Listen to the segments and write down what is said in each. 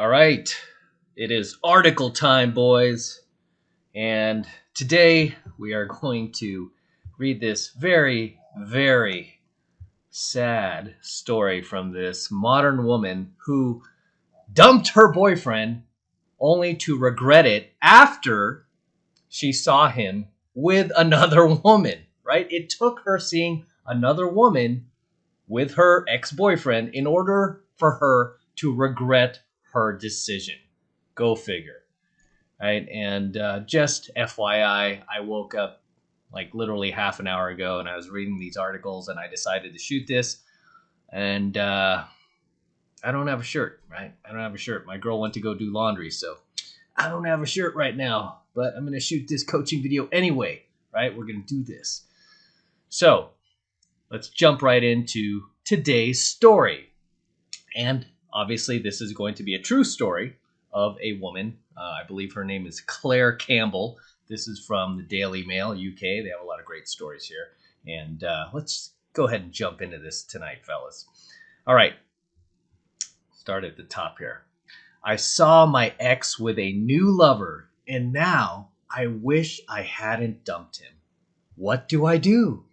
All right, it is article time, boys. And today we are going to read this very, very sad story from this modern woman who dumped her boyfriend only to regret it after she saw him with another woman, right? It took her seeing another woman with her ex-boyfriend in order for her to regret her decision. Go figure, right? And just FYI, I woke up like literally half an hour ago and I was reading these articles and I decided to shoot this. And I don't have a shirt, right? I don't have a shirt. My girl went to go do laundry, so I don't have a shirt right now, but I'm going to shoot this coaching video anyway, right? We're going to do this. So let's jump right into today's story. And obviously, this is going to be a true story of a woman. I believe her name is Claire Campbell. This is from the Daily Mail, UK. They have a lot of great stories here. And let's go ahead and jump into this tonight, fellas. All right. Start at the top here. I saw my ex with a new lover, and now I wish I hadn't dumped him. What do I do?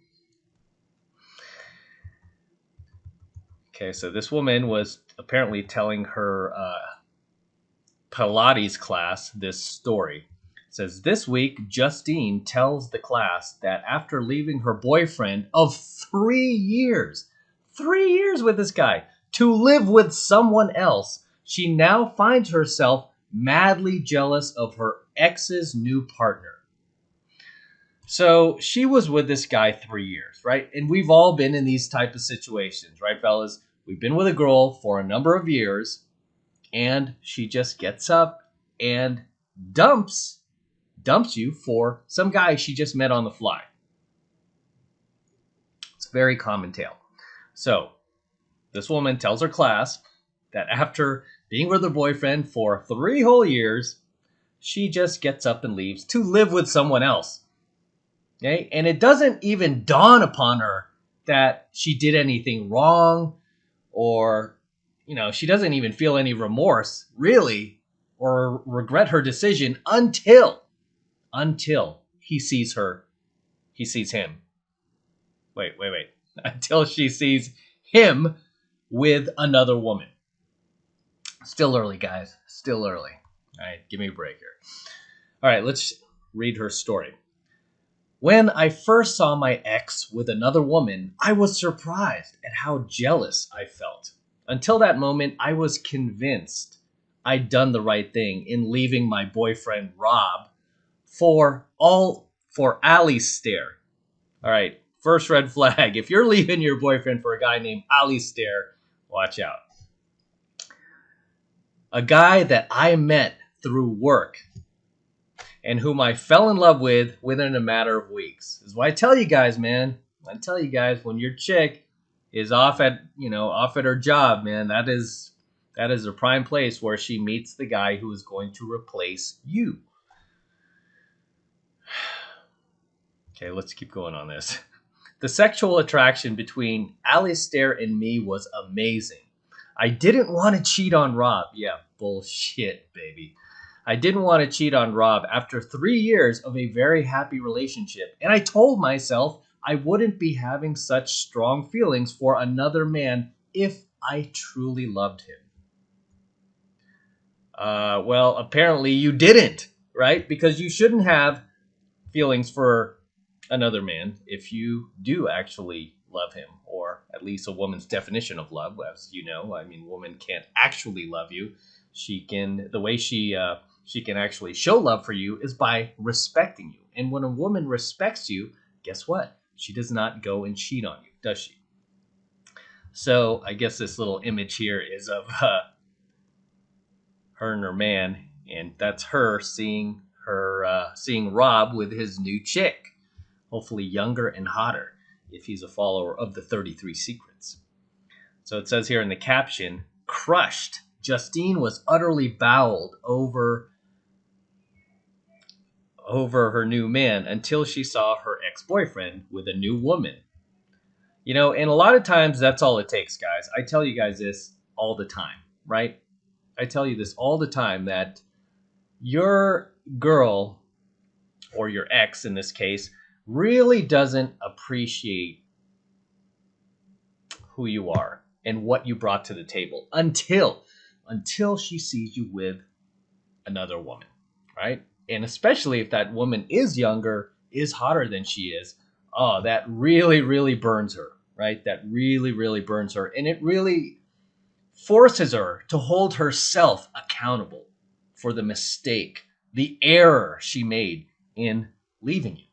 Okay, so this woman was apparently telling her Pilates class this story. It says, this week, Justine tells the class that after leaving her boyfriend of 3 years with this guy, to live with someone else, she now finds herself madly jealous of her ex's new partner. So she was with this guy 3 years, right? And we've all been in these type of situations, right, fellas? We've been with a girl for a number of years, and she just gets up and dumps you for some guy she just met on the fly. It's a very common tale. So this woman tells her class that after being with her boyfriend for 3 whole years, she just gets up and leaves to live with someone else. Okay? And it doesn't even dawn upon her that she did anything wrong, or, she doesn't even feel any remorse, really, or regret her decision until he sees him. Wait. Until she sees him with another woman. Still early, guys. Still early. All right, give me a break here. All right, let's read her story. When I first saw my ex with another woman, I was surprised at how jealous I felt. Until that moment, I was convinced I'd done the right thing in leaving my boyfriend Rob for Alistair. All right, first red flag. If you're leaving your boyfriend for a guy named Alistair, watch out. A guy that I met through work and whom I fell in love with within a matter of weeks. This is why I tell you guys, man. I tell you guys, when your chick is off at her job, man, that is a prime place where she meets the guy who is going to replace you. Okay, let's keep going on this. The sexual attraction between Alistair and me was amazing. I didn't want to cheat on Rob. Yeah, bullshit, baby. I didn't want to cheat on Rob after 3 years of a very happy relationship. And I told myself I wouldn't be having such strong feelings for another man if I truly loved him. Well, apparently you didn't, right? Because you shouldn't have feelings for another man if you do actually love him, or at least a woman's definition of love. As you know, I mean, woman can't actually love you. The way she can actually show love for you is by respecting you. And when a woman respects you, guess what? She does not go and cheat on you, does she? So I guess this little image here is of her and her man, and that's her seeing Rob with his new chick, hopefully younger and hotter, if he's a follower of the 33 Secrets. So it says here in the caption, crushed, Justine was utterly bowled over her new man until she saw her ex-boyfriend with a new woman. And a lot of times that's all it takes, guys. I tell you guys this all the time, right? I tell you this all the time, that your girl, or your ex in this case, really doesn't appreciate who you are and what you brought to the table until she sees you with another woman, right? And especially if that woman is younger, is hotter than she is, oh, that really, really burns her, right? That really, really burns her. And it really forces her to hold herself accountable for the mistake, the error she made in leaving you.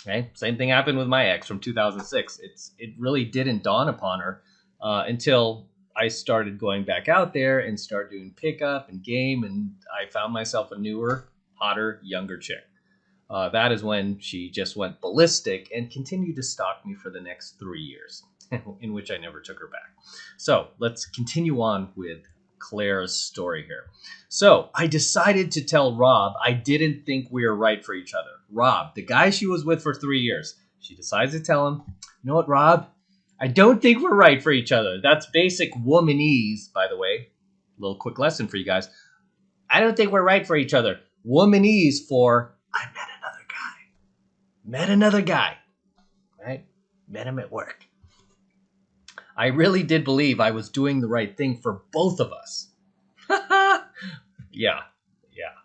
Okay, same thing happened with my ex from 2006. It really didn't dawn upon her until I started going back out there and started doing pickup and game, and I found myself a newer, hotter, younger chick. That is when she just went ballistic and continued to stalk me for the next 3 years, in which I never took her back. So let's continue on with Claire's story here. So I decided to tell Rob I didn't think we were right for each other. Rob, the guy she was with for 3 years, she decides to tell him, you know what, Rob? I don't think we're right for each other. That's basic womanese, by the way. A little quick lesson for you guys. I don't think we're right for each other. Womanese for I met another guy. Met another guy. Right? Met him at work. I really did believe I was doing the right thing for both of us. Yeah,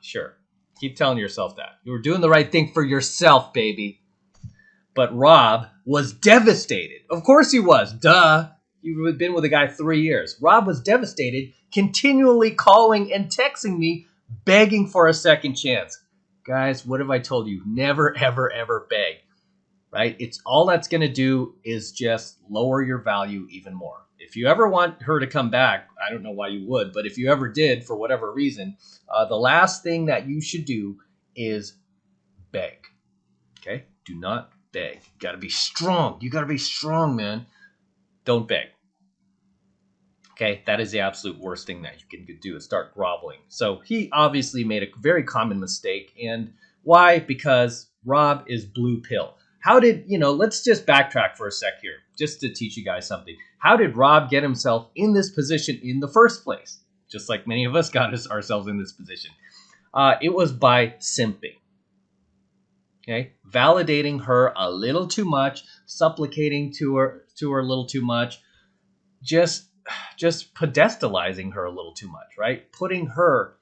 sure. Keep telling yourself that. You were doing the right thing for yourself, baby. But Rob was devastated. Of course he was. Duh. You've been with a guy 3 years. Rob was devastated, continually calling and texting me, begging for a second chance. Guys, what have I told you? Never, ever, ever beg. Right? It's all that's going to do is just lower your value even more. If you ever want her to come back, I don't know why you would, but if you ever did, for whatever reason, the last thing that you should do is beg. Okay? Do not beg. You got to be strong. You got to be strong, man. Don't beg. Okay? That is the absolute worst thing that you can do, is start groveling. So he obviously made a very common mistake. And why? Because Rob is blue pill. How did, let's just backtrack for a sec here, just to teach you guys something. How did Rob get himself in this position in the first place? Just like many of us got ourselves in this position. It was by simping. Okay? Validating her a little too much, supplicating to her a little too much, just pedestalizing her a little too much, right? Putting her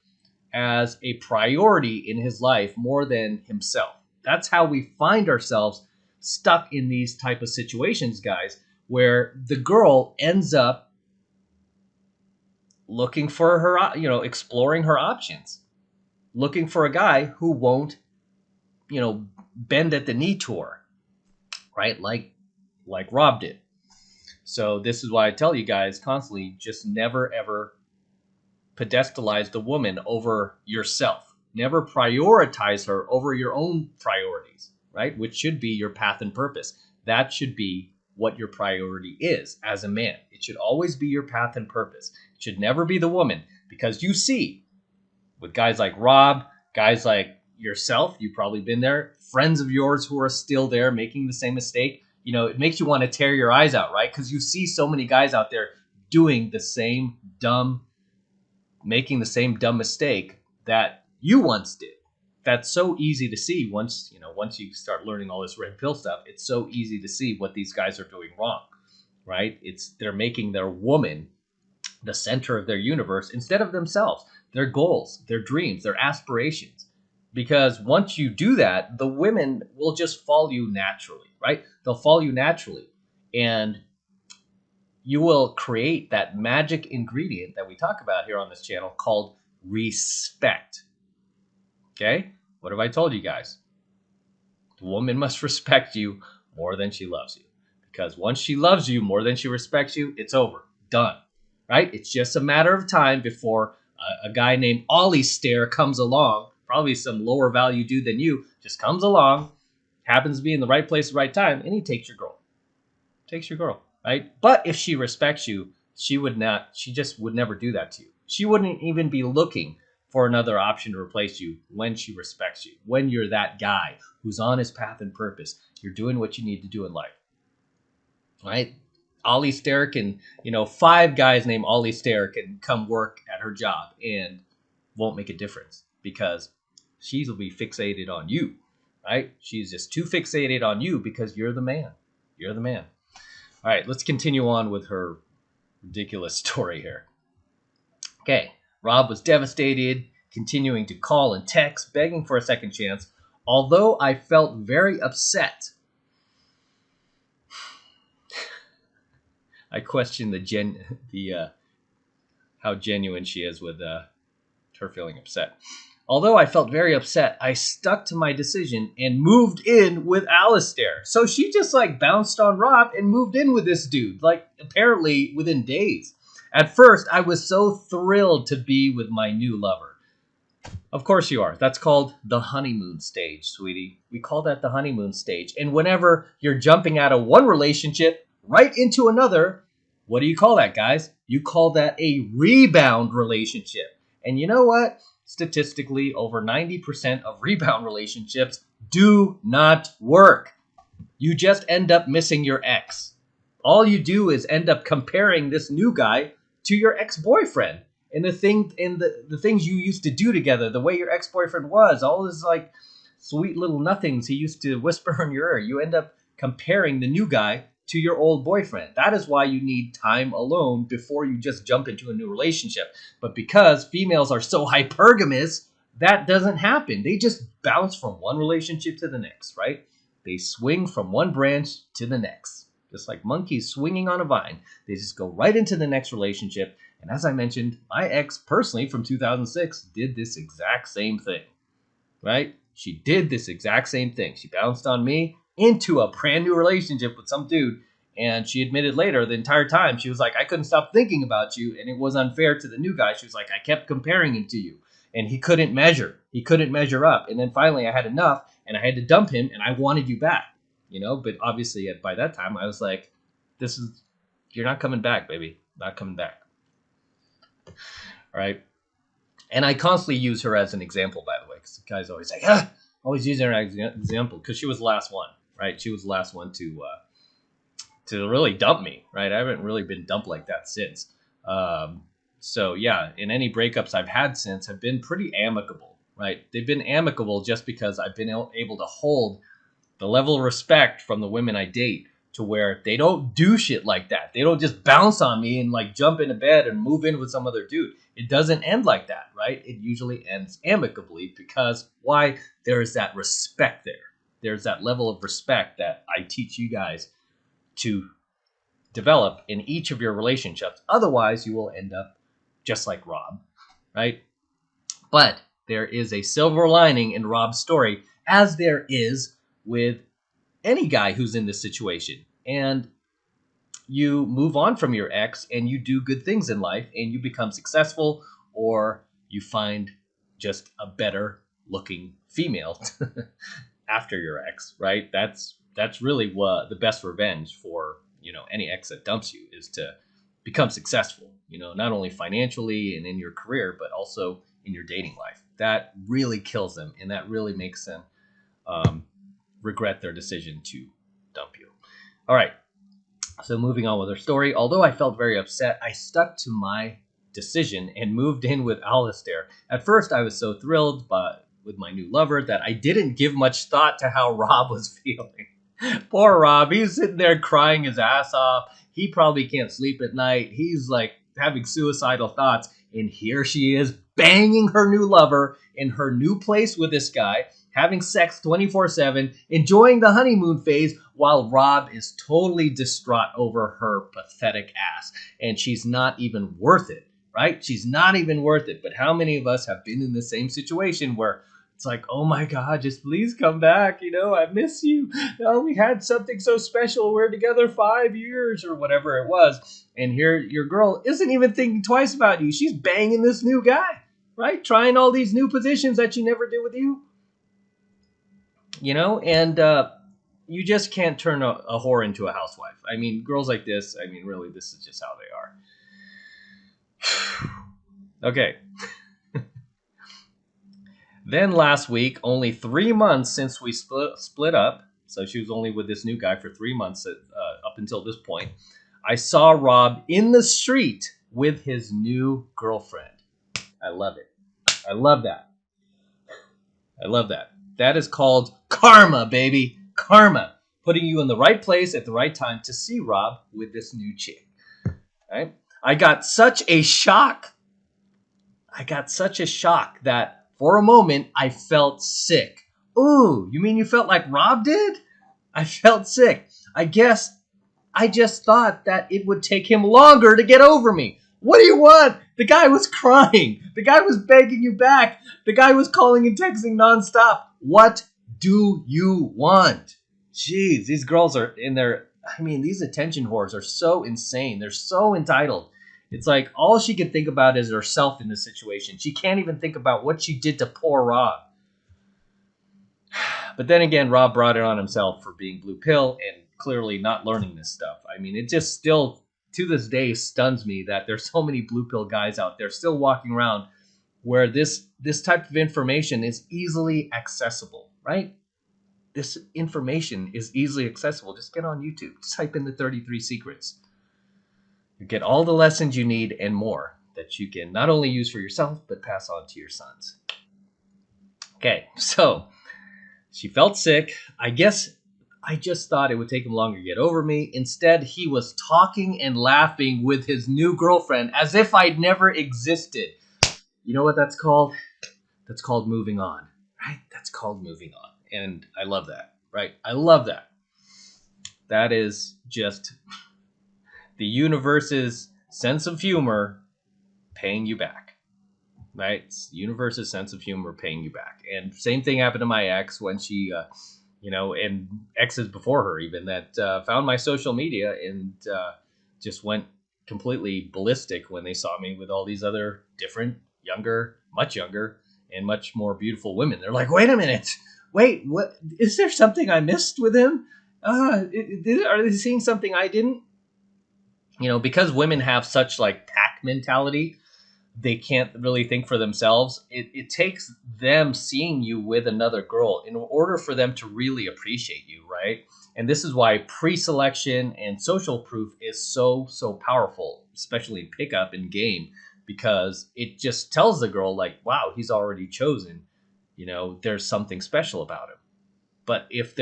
as a priority in his life more than himself. That's how we find ourselves stuck in these type of situations, guys, where the girl ends up looking for her, exploring her options, looking for a guy who won't, bend at the knee to her, right? Like Rob did. So this is why I tell you guys constantly, just never, ever pedestalize the woman over yourself. Never prioritize her over your own priorities, right? Which should be your path and purpose. That should be what your priority is as a man. It should always be your path and purpose. It should never be the woman, because you see, with guys like Rob, guys like yourself, you've probably been there, friends of yours who are still there making the same mistake, it makes you want to tear your eyes out, right? Because you see so many guys out there doing making the same dumb mistake that you once did. That's so easy to see once you start learning all this red pill stuff. It's so easy to see what these guys are doing wrong, right? They're making their woman the center of their universe instead of themselves, their goals, their dreams, their aspirations. Because once you do that, the women will just follow you naturally, right? They'll follow you naturally. And you will create that magic ingredient that we talk about here on this channel called respect. Okay? What have I told you guys? The woman must respect you more than she loves you. Because once she loves you more than she respects you, it's over. Done. Right? It's just a matter of time before a guy named Ollie Stare comes along, probably some lower value dude than you, just comes along, happens to be in the right place at the right time, and he takes your girl. Takes your girl, right? But if she respects you, she just would never do that to you. She wouldn't even be looking for another option to replace you when she respects you. When you're that guy who's on his path and purpose, you're doing what you need to do in life, right? Ollie Stair can, 5 guys named Ollie Stair can come work at her job and won't make a difference because she will be fixated on you, right? She's just too fixated on you because you're the man. You're the man. All right, let's continue on with her ridiculous story here. Okay, Rob was devastated, continuing to call and text, begging for a second chance. Although I felt very upset, I questioned how genuine she is with her feeling upset. Although I felt very upset, I stuck to my decision and moved in with Alistair. So she just like bounced on Rob and moved in with this dude, like apparently within days. At first, I was so thrilled to be with my new lover. Of course you are. That's called the honeymoon stage, sweetie. We call that the honeymoon stage. And whenever you're jumping out of one relationship right into another, what do you call that, guys? You call that a rebound relationship. And you know what? Statistically, over 90% of rebound relationships do not work. You just end up missing your ex. All you do is end up comparing this new guy to your ex-boyfriend. And the things you used to do together, the way your ex-boyfriend was, all this like sweet little nothings he used to whisper in your ear. You end up comparing the new guy to your old boyfriend. That is why you need time alone before you just jump into a new relationship. But because females are so hypergamous, that doesn't happen. They just bounce from one relationship to the next, right? They swing from one branch to the next. Just like monkeys swinging on a vine. They just go right into the next relationship. And as I mentioned, my ex personally from 2006 did this exact same thing, right? She did this exact same thing. She bounced on me into a brand new relationship with some dude. And she admitted later the entire time, she was like, I couldn't stop thinking about you. And it was unfair to the new guy. She was like, I kept comparing him to you. And he couldn't measure. He couldn't measure up. And then finally I had enough and I had to dump him and I wanted you back. But obviously by that time I was like, you're not coming back, baby. Not coming back. All right. And I constantly use her as an example, by the way, because the guys always say, always using her as an example because she was the last one, right? She was the last one to really dump me, right? I haven't really been dumped like that since. So yeah, in any breakups I've had since have been pretty amicable, right? They've been amicable just because I've been able to hold the level of respect from the women I date to where they don't do shit like that. They don't just bounce on me and like jump into bed and move in with some other dude. It doesn't end like that, right? It usually ends amicably because why? There is that respect there. There's that level of respect that I teach you guys to develop in each of your relationships. Otherwise, you will end up just like Rob, right? But there is a silver lining in Rob's story, as there is with any guy who's in this situation. And you move on from your ex and you do good things in life and you become successful, or you find just a better looking female after your ex, right? That's really what the best revenge for, any ex that dumps you is to become successful, not only financially and in your career, but also in your dating life. That really kills them and that really makes them regret their decision to dump you. All right. So moving on with her story. Although I felt very upset, I stuck to my decision and moved in with Alistair. At first, I was so thrilled with my new lover that I didn't give much thought to how Rob was feeling. Poor Rob. He's sitting there crying his ass off. He probably can't sleep at night. He's like having suicidal thoughts. And here she is banging her new lover in her new place with this guy, having sex 24/7, enjoying the honeymoon phase while Rob is totally distraught over her pathetic ass. And she's not even worth it, right? She's not even worth it. But how many of us have been in the same situation where it's like, oh my God, just please come back. I miss you. Oh, we had something so special. We're together 5 years or whatever it was. And here your girl isn't even thinking twice about you. She's banging this new guy, right? Trying all these new positions that she never did with you. And you just can't turn a whore into a housewife. I mean, girls like this, really, this is just how they are. Okay. Then last week, only 3 months since we split up, so she was only with this new guy for 3 months up until this point, I saw Rob in the street with his new girlfriend. I love it. I love that. I love that. That is called karma, baby. Karma. Putting you in the right place at the right time to see Rob with this new chick. Right? I got such a shock. That for a moment I felt sick. Ooh, you mean you felt like Rob did? I felt sick. I guess I just thought that it would take him longer to get over me. What do you want? The guy was crying. The guy was begging you back. The guy was calling and texting nonstop. What do you want? Jeez, these girls are in their... I mean, these attention whores are so insane. They're so entitled. It's like all she can think about is herself in this situation. She can't even think about what she did to poor Rob. But then again, Rob brought it on himself for being blue pill and clearly not learning this stuff. I mean, it just still, to this day, stuns me that there's so many blue pill guys out there still walking around where this type of information is easily accessible, right? This information is easily accessible. Just get on YouTube. Just type in the 33 secrets. You get all the lessons you need and more that you can not only use for yourself, but pass on to your sons. Okay, so she felt sick. I guess I just thought it would take him longer to get over me. Instead, he was talking and laughing with his new girlfriend as if I'd never existed. You know what that's called? That's called moving on, right? That's called moving on. And I love that, right? I love that. That is just the universe's sense of humor paying you back, right? It's the universe's sense of humor paying you back. And same thing happened to my ex when she, and exes before her even that found my social media and just went completely ballistic when they saw me with all these other different, much younger, and much more beautiful women. They're like, wait a minute. Wait, what? Is there something I missed with him? Are they seeing something I didn't? Because women have such like pack mentality, they can't really think for themselves. It takes them seeing you with another girl in order for them to really appreciate you, right? And this is why pre-selection and social proof is so powerful, especially in pickup and game, because it just tells the girl like, wow, he's already chosen. There's something special about him. But if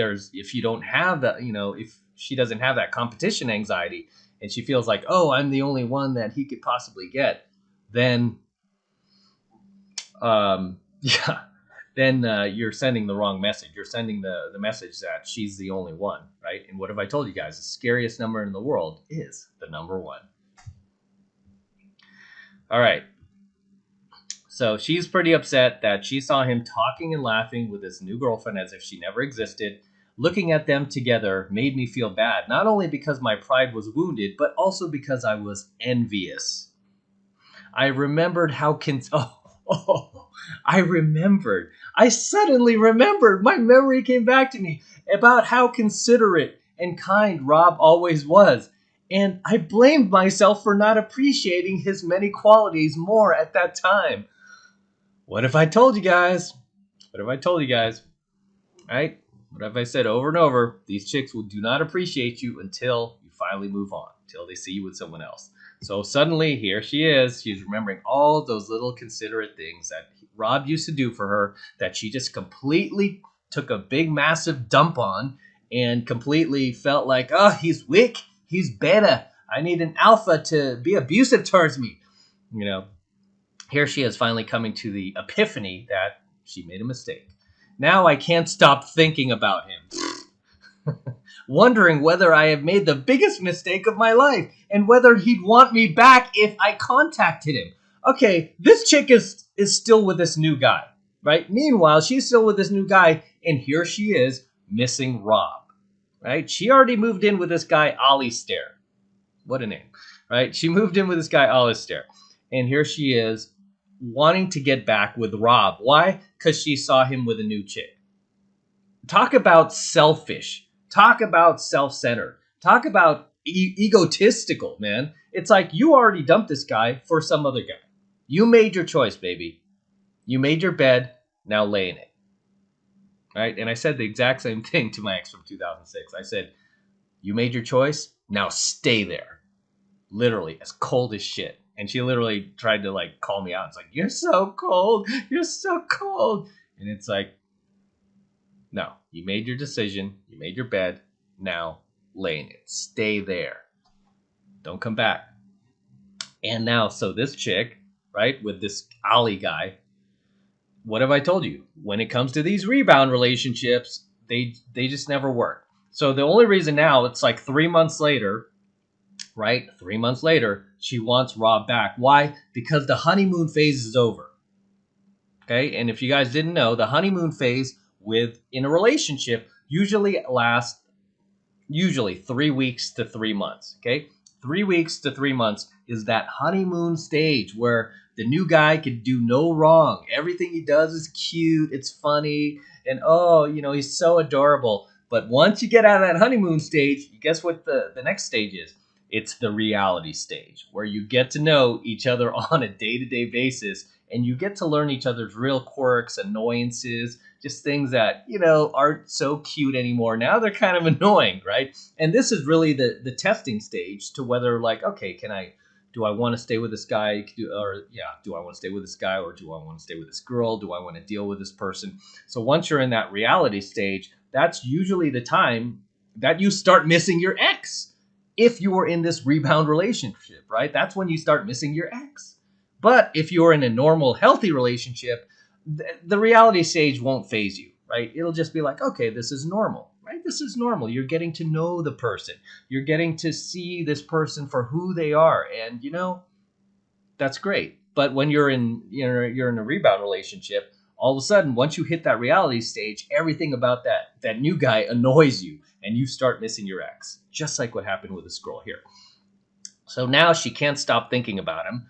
you don't have that, if she doesn't have that competition anxiety and she feels like, oh, I'm the only one that he could possibly get, then you're sending the wrong message. You're sending the message that she's the only one, right? And what have I told you guys? The scariest number in the world is the number 1. All right. So she's pretty upset that she saw him talking and laughing with his new girlfriend as if she never existed. Looking at them together made me feel bad, not only because my pride was wounded, but also because I was envious. I remembered how I suddenly remembered. My memory came back to me about how considerate and kind Rob always was. And I blamed myself for not appreciating his many qualities more at that time. What if I told you guys? Right? What have I said over and over? These chicks do not appreciate you until you finally move on, until they see you with someone else. So suddenly, here she is. She's remembering all those little considerate things that Rob used to do for her that she just completely took a big, massive dump on and completely felt like, oh, he's weak. He's beta. I need an alpha to be abusive towards me. Here she is finally coming to the epiphany that she made a mistake. Now I can't stop thinking about him. Wondering whether I have made the biggest mistake of my life and whether he'd want me back if I contacted him. Okay, this chick is still with this new guy, right? Meanwhile, she's still with this new guy, and here she is missing Rob, right? She already moved in with this guy, Alistair. What a name, right? She moved in with this guy, Alistair. And here she is wanting to get back with Rob. Why? Because she saw him with a new chick. Talk about selfish. Talk about self-centered. Talk about egotistical, man. It's like you already dumped this guy for some other guy. You made your choice, baby. You made your bed. Now lay in it. Right? And I said the exact same thing to my ex from 2006. I said, you made your choice. Now stay there. literally as cold as shit. And she literally tried to like call me out. It's like, you're so cold. You're so cold. And it's like, no, you made your decision. You made your bed. Now lay in it. Stay there. Don't come back. And now, so this chick, right, with this Ali guy, what have I told you? When it comes to these rebound relationships, they just never work. So the only reason now, it's like 3 months later, right? 3 months later, she wants Rob back. Why? Because the honeymoon phase is over. Okay? And if you guys didn't know, the honeymoon phase in a relationship usually lasts 3 weeks to 3 months. Okay? 3 weeks to 3 months is that honeymoon stage where the new guy can do no wrong. Everything he does is cute, it's funny, and he's so adorable. But once you get out of that honeymoon stage, guess what the next stage is? It's the reality stage where you get to know each other on a day-to-day basis, and you get to learn each other's real quirks, annoyances, just things that, aren't so cute anymore. Now they're kind of annoying, right? And this is really the testing stage to whether, like, okay, do I want to stay with this guy? Do I want to stay with this guy, or do I want to stay with this girl? Do I want to deal with this person? So once you're in that reality stage, that's usually the time that you start missing your ex. If you are in this rebound relationship, right? That's when you start missing your ex. But if you're in a normal, healthy relationship, the reality stage won't phase you, right? It'll just be like, okay, this is normal, right? This is normal. You're getting to know the person. You're getting to see this person for who they are. And, that's great. But when you're in a rebound relationship, all of a sudden, once you hit that reality stage, everything about that new guy annoys you, and you start missing your ex, just like what happened with this girl here. So now she can't stop thinking about him,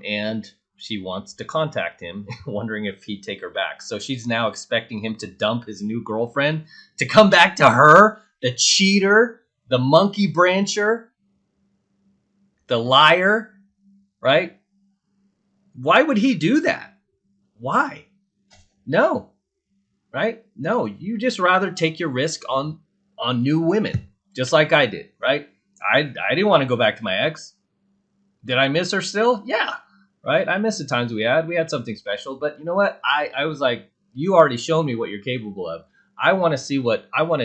and she wants to contact him, wondering if he'd take her back. So she's now expecting him to dump his new girlfriend, to come back to her, the cheater, the monkey brancher, the liar, right? Why would he do that? Why? No, right? No, you just rather take your risk on new women, just like I did, right? I didn't want to go back to my ex. Did I miss her still? Yeah, right? I miss the times we had something special. But you know what? I was like, you already shown me what you're capable of. I want to see I want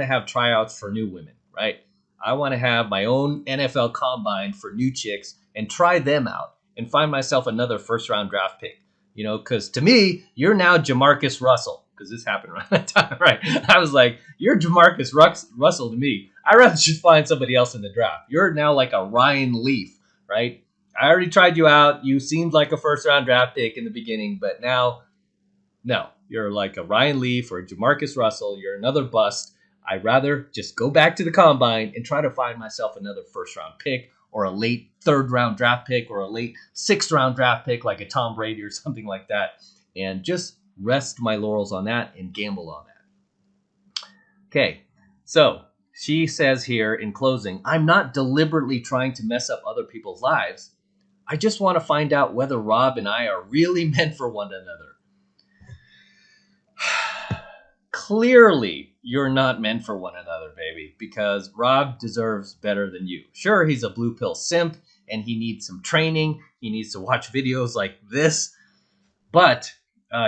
to have tryouts for new women, right? I want to have my own NFL combine for new chicks and try them out and find myself another first round draft pick. Because to me, you're now Jamarcus Russell, because this happened around that time, right? I was like, you're Jamarcus Russell to me. I'd rather just find somebody else in the draft. You're now like a Ryan Leaf, right? I already tried you out. You seemed like a first round draft pick in the beginning, but now, no, you're like a Ryan Leaf or a Jamarcus Russell. You're another bust. I'd rather just go back to the combine and try to find myself another first round pick, or a late third round draft pick, or a late sixth round draft pick like a Tom Brady or something like that, and just rest my laurels on that and gamble on that. Okay, so she says here in closing, I'm not deliberately trying to mess up other people's lives. I just want to find out whether Rob and I are really meant for one another. Clearly, you're not meant for one another, baby, because Rob deserves better than you. Sure, he's a blue pill simp, and he needs some training. He needs to watch videos like this. But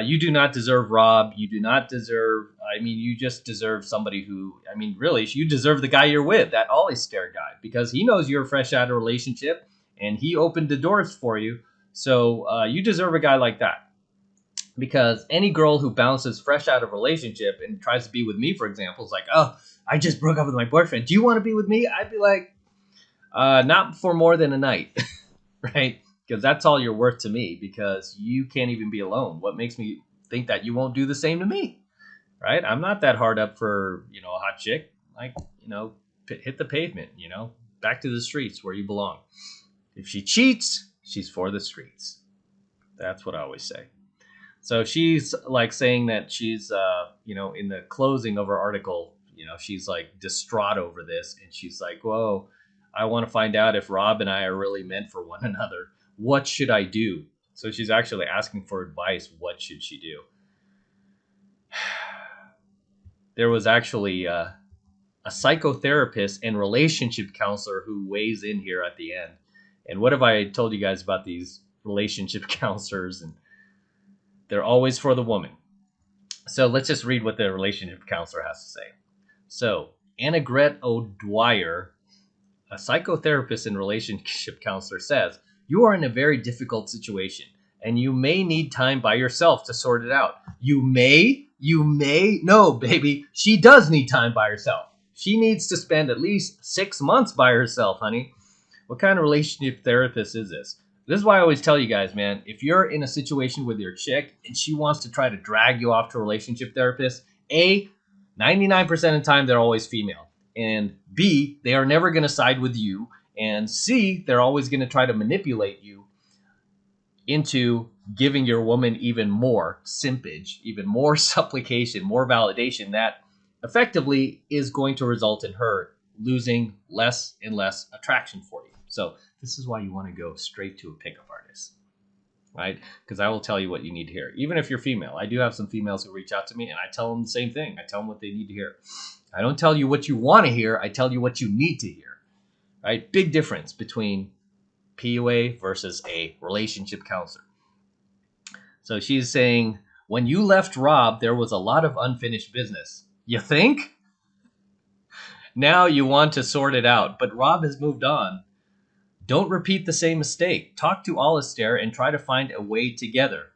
you do not deserve Rob. You do not deserve, you just deserve somebody who, really, you deserve the guy you're with, that Ollie Stare guy, because he knows you're fresh out of a relationship, and he opened the doors for you. So you deserve a guy like that. Because any girl who bounces fresh out of a relationship and tries to be with me, for example, is like, oh, I just broke up with my boyfriend. Do you want to be with me? I'd be like, not for more than a night, right? Because that's all you're worth to me, because you can't even be alone. What makes me think that you won't do the same to me, right? I'm not that hard up for, a hot chick. Like, hit the pavement, back to the streets where you belong. If she cheats, she's for the streets. That's what I always say. So she's like saying that she's, in the closing of her article, she's like distraught over this. And she's like, whoa, I want to find out if Rob and I are really meant for one another. What should I do? So she's actually asking for advice. What should she do? There was actually a a psychotherapist and relationship counselor who weighs in here at the end. And what have I told you guys about these relationship counselors? And they're always for the woman. So let's just read what the relationship counselor has to say. So Annegret O'Dwyer, a psychotherapist and relationship counselor, says, you are in a very difficult situation and you may need time by yourself to sort it out. You may? No, baby. She does need time by herself. She needs to spend at least 6 months by herself, honey. What kind of relationship therapist is this? This is why I always tell you guys, man, if you're in a situation with your chick and she wants to try to drag you off to a relationship therapist, A, 99% of the time they're always female. And B, they are never going to side with you. And C, they're always going to try to manipulate you into giving your woman even more simpage, even more supplication, more validation that effectively is going to result in her losing less and less attraction for you. So this is why you want to go straight to a pickup artist, right? Because I will tell you what you need to hear. Even if you're female, I do have some females who reach out to me and I tell them the same thing. I tell them what they need to hear. I don't tell you what you want to hear. I tell you what you need to hear, right? Big difference between PUA versus a relationship counselor. So she's saying, when you left Rob, there was a lot of unfinished business. You think? Now you want to sort it out, but Rob has moved on. Don't repeat the same mistake. Talk to Alistair and try to find a way together.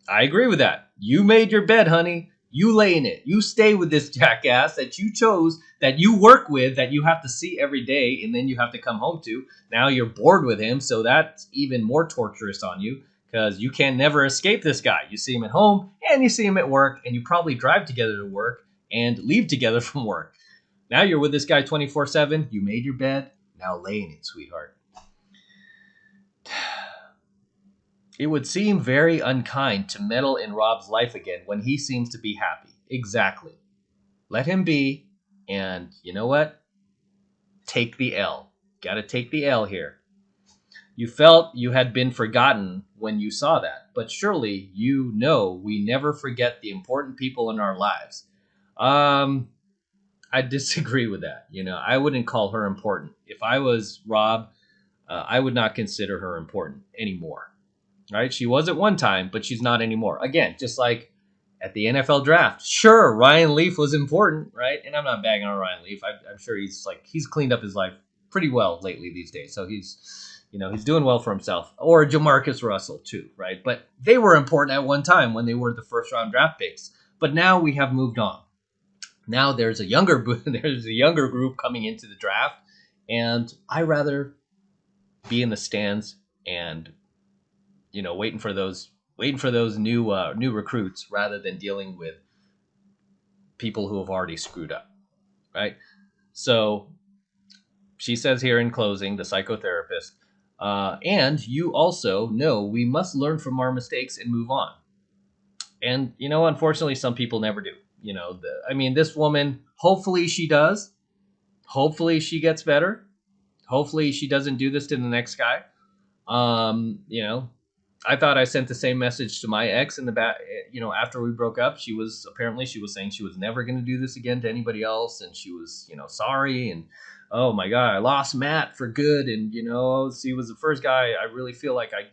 I agree with that. You made your bed, honey. You lay in it. You stay with this jackass that you chose, that you work with, that you have to see every day, and then you have to come home to. Now you're bored with him, so that's even more torturous on you because you can never escape this guy. You see him at home, and you see him at work, and you probably drive together to work and leave together from work. Now you're with this guy 24/7. You made your bed. Now lay in it, sweetheart. It would seem very unkind to meddle in Rob's life again when he seems to be happy. Exactly. Let him be, and you know what? Take the L. Gotta take the L here. You felt you had been forgotten when you saw that, but surely you know we never forget the important people in our lives. I disagree with that. I wouldn't call her important. If I was Rob, I would not consider her important anymore. Right? She was at one time, but she's not anymore. Again, just like at the NFL draft. Sure, Ryan Leaf was important, right? And I'm not bagging on Ryan Leaf. I'm sure he's cleaned up his life pretty well lately these days. So he's doing well for himself. Or Jamarcus Russell too, right? But they were important at one time when they were the first round draft picks. But now we have moved on. Now there's a younger group coming into the draft, and I rather be in the stands and waiting for those new recruits rather than dealing with people who have already screwed up, right? So she says here in closing, the psychotherapist, and you also know we must learn from our mistakes and move on. And unfortunately, some people never do. This woman, hopefully she does. Hopefully she gets better. Hopefully she doesn't do this to the next guy. I thought I sent the same message to my ex in the back. After we broke up, she was saying she was never going to do this again to anybody else, and she was, sorry. And oh my God, I lost Matt for good, and he was the first guy I really feel like I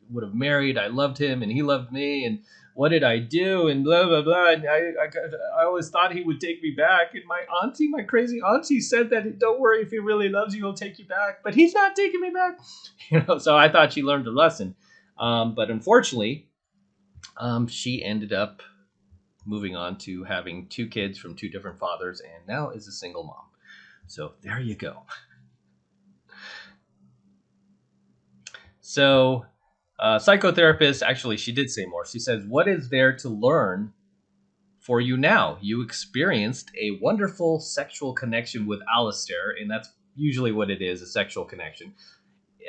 would have married. I loved him, and he loved me, and what did I do? And blah blah blah. And I always thought he would take me back. And my crazy auntie, said that don't worry, if he really loves you, he'll take you back. But he's not taking me back. So I thought she learned a lesson. But unfortunately, she ended up moving on to having 2 kids from 2 different fathers and now is a single mom. So there you go. So psychotherapist, actually, she did say more. She says, what is there to learn for you now? You experienced a wonderful sexual connection with Alistair, and that's usually what it is, a sexual connection.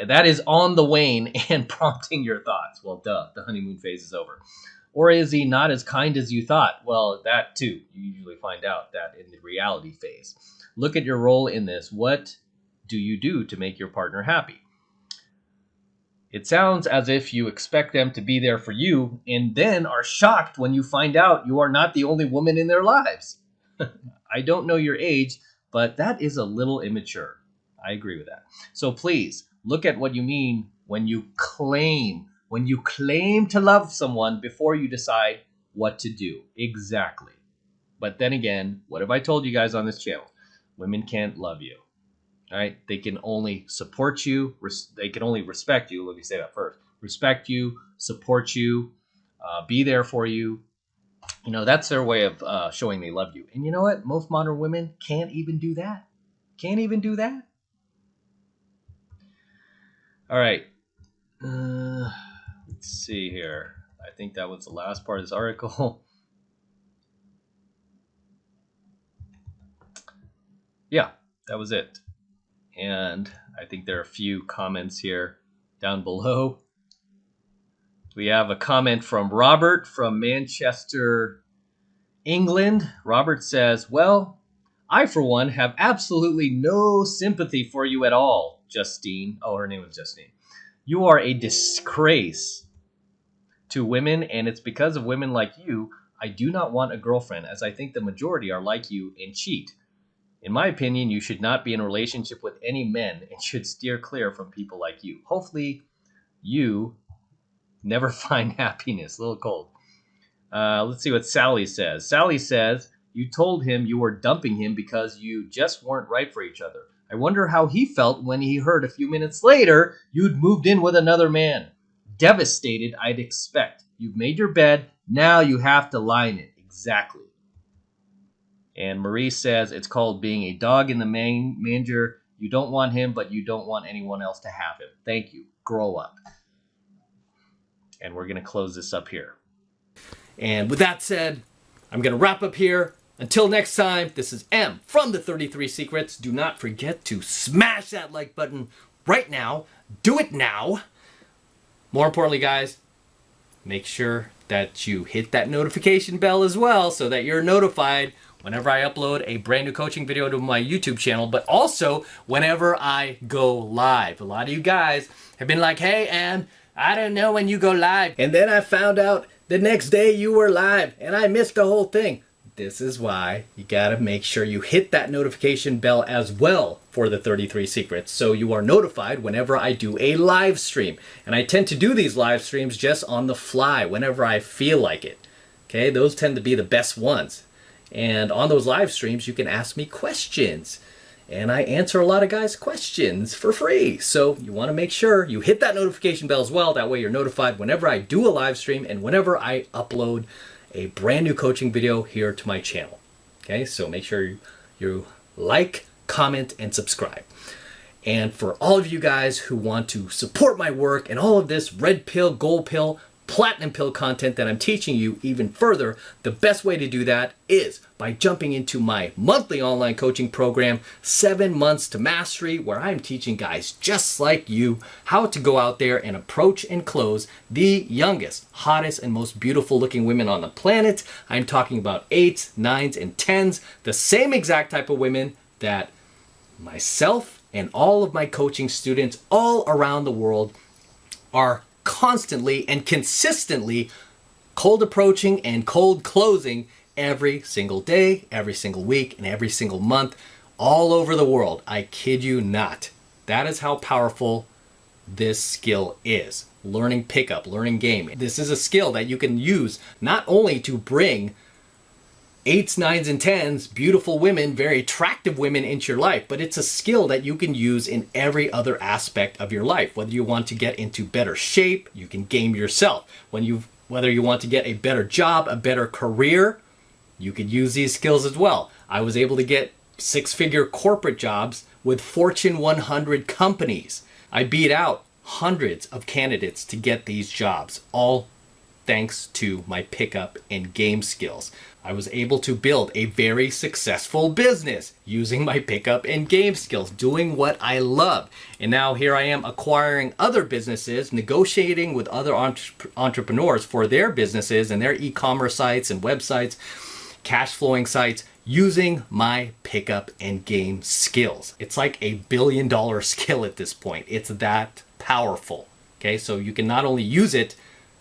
That is on the wane and prompting your thoughts. Well, duh, the honeymoon phase is over. Or is he not as kind as you thought? Well, that too. You usually find out that in the reality phase. Look at your role in this. What do you do to make your partner happy? It sounds as if you expect them to be there for you and then are shocked when you find out you are not the only woman in their lives. I don't know your age, but that is a little immature. I agree with that. So please look at what you mean when you claim to love someone before you decide what to do. Exactly. But then again, what have I told you guys on this channel? Women can't love you. All right? They can only support you. They can only respect you. Let me say that first. Respect you, support you, be there for you. You know, that's their way of showing they love you. And you know what? Most modern women can't even do that. Can't even do that. All right. Let's see here. I think that was the last part of this article. Yeah, that was it. And I think there are a few comments here down below. We have a comment from Robert from Manchester, England. Robert says, well, I, for one, have absolutely no sympathy for you at all, Justine. Oh, her name was Justine. You are a disgrace to women, and it's because of women like you I do not want a girlfriend, as I think the majority are like you and cheat. In my opinion, you should not be in a relationship with any men and should steer clear from people like you. Hopefully, you never find happiness. A little cold. Let's see what Sally says. Sally says, you told him you were dumping him because you just weren't right for each other. I wonder how he felt when he heard a few minutes later you'd moved in with another man. Devastated, I'd expect. You've made your bed. Now you have to lie in it. Exactly. And Marie says, it's called being a dog in the manger. You don't want him, but you don't want anyone else to have him. Thank you. Grow up. And we're going to close this up here. And with that said, I'm going to wrap up here. Until next time, this is M from the 33 Secrets. Do not forget to smash that like button right now. Do it now. More importantly, guys, make sure that you hit that notification bell as well so that you're notified whenever I upload a brand new coaching video to my YouTube channel, but also whenever I go live. A lot of you guys have been like, hey, Em, I don't know when you go live. And then I found out the next day you were live and I missed the whole thing. This is why you gotta make sure you hit that notification bell as well for the 33 Secrets so you are notified whenever I do a live stream. And I tend to do these live streams just on the fly whenever I feel like it. Okay, those tend to be the best ones. And on those live streams, you can ask me questions. And I answer a lot of guys' questions for free. So you want to make sure you hit that notification bell as well. That way you're notified whenever I do a live stream and whenever I upload a brand new coaching video here to my channel. Okay, so make sure you like, comment, and subscribe. And for all of you guys who want to support my work and all of this red pill, gold pill, platinum pill content that I'm teaching you even further, the best way to do that is by jumping into my monthly online coaching program, 7 Months to Mastery, where I'm teaching guys just like you how to go out there and approach and close the youngest, hottest, and most beautiful looking women on the planet. I'm talking about 8s, 9s, and 10s, the same exact type of women that myself and all of my coaching students all around the world are constantly and consistently cold approaching and cold closing every single day, every single week, and every single month all over the world. I kid you not. That is how powerful this skill is. Learning pickup, learning game. This is a skill that you can use not only to bring 8s, 9s, and 10s, beautiful women, very attractive women into your life, but it's a skill that you can use in every other aspect of your life. Whether you want to get into better shape, you can game yourself. Whether you want to get a better job, a better career, you could use these skills as well. I was able to get 6-figure corporate jobs with Fortune 100 companies. I beat out hundreds of candidates to get these jobs, all thanks to my pickup and game skills. I was able to build a very successful business using my pickup and game skills, doing what I love. And now here I am acquiring other businesses, negotiating with other entrepreneurs for their businesses and their e-commerce sites and websites, cash flowing sites, using my pickup and game skills. It's like a billion-dollar skill at this point. It's that powerful. Okay, so you can not only use it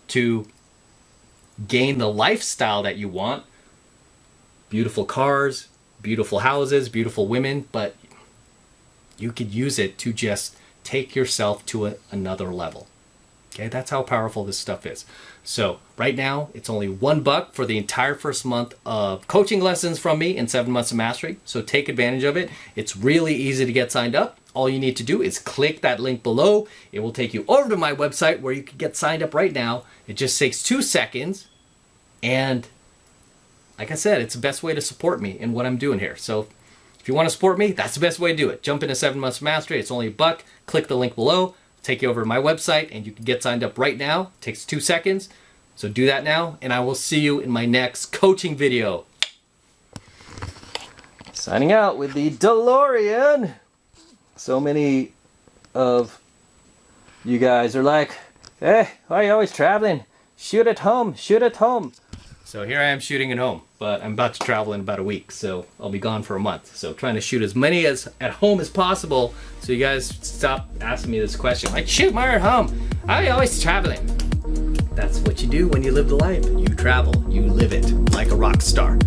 to gain the lifestyle that you want, beautiful cars, beautiful houses, beautiful women, but you could use it to just take yourself to another level. Okay, that's how powerful this stuff is. So right now, it's only $1 for the entire first month of coaching lessons from me in 7 Months of Mastery. So take advantage of it. It's really easy to get signed up. All you need to do is click that link below. It will take you over to my website where you can get signed up right now. It just takes 2 seconds. And like I said, it's the best way to support me in what I'm doing here. So if you want to support me, that's the best way to do it. Jump into 7 Months of Mastery. It's only $1. Click the link below. Take you over to my website and you can get signed up right now. It takes 2 seconds. So do that now and I will see you in my next coaching video. Signing out with the DeLorean. So many of you guys are like, hey, why are you always traveling? Shoot at home, shoot at home. So here I am shooting at home, but I'm about to travel in about a week, so I'll be gone for a month. So trying to shoot as many as at home as possible, so you guys stop asking me this question. Like, shoot more at home. Why are you always traveling? That's what you do when you live the life. You travel, you live it like a rock star.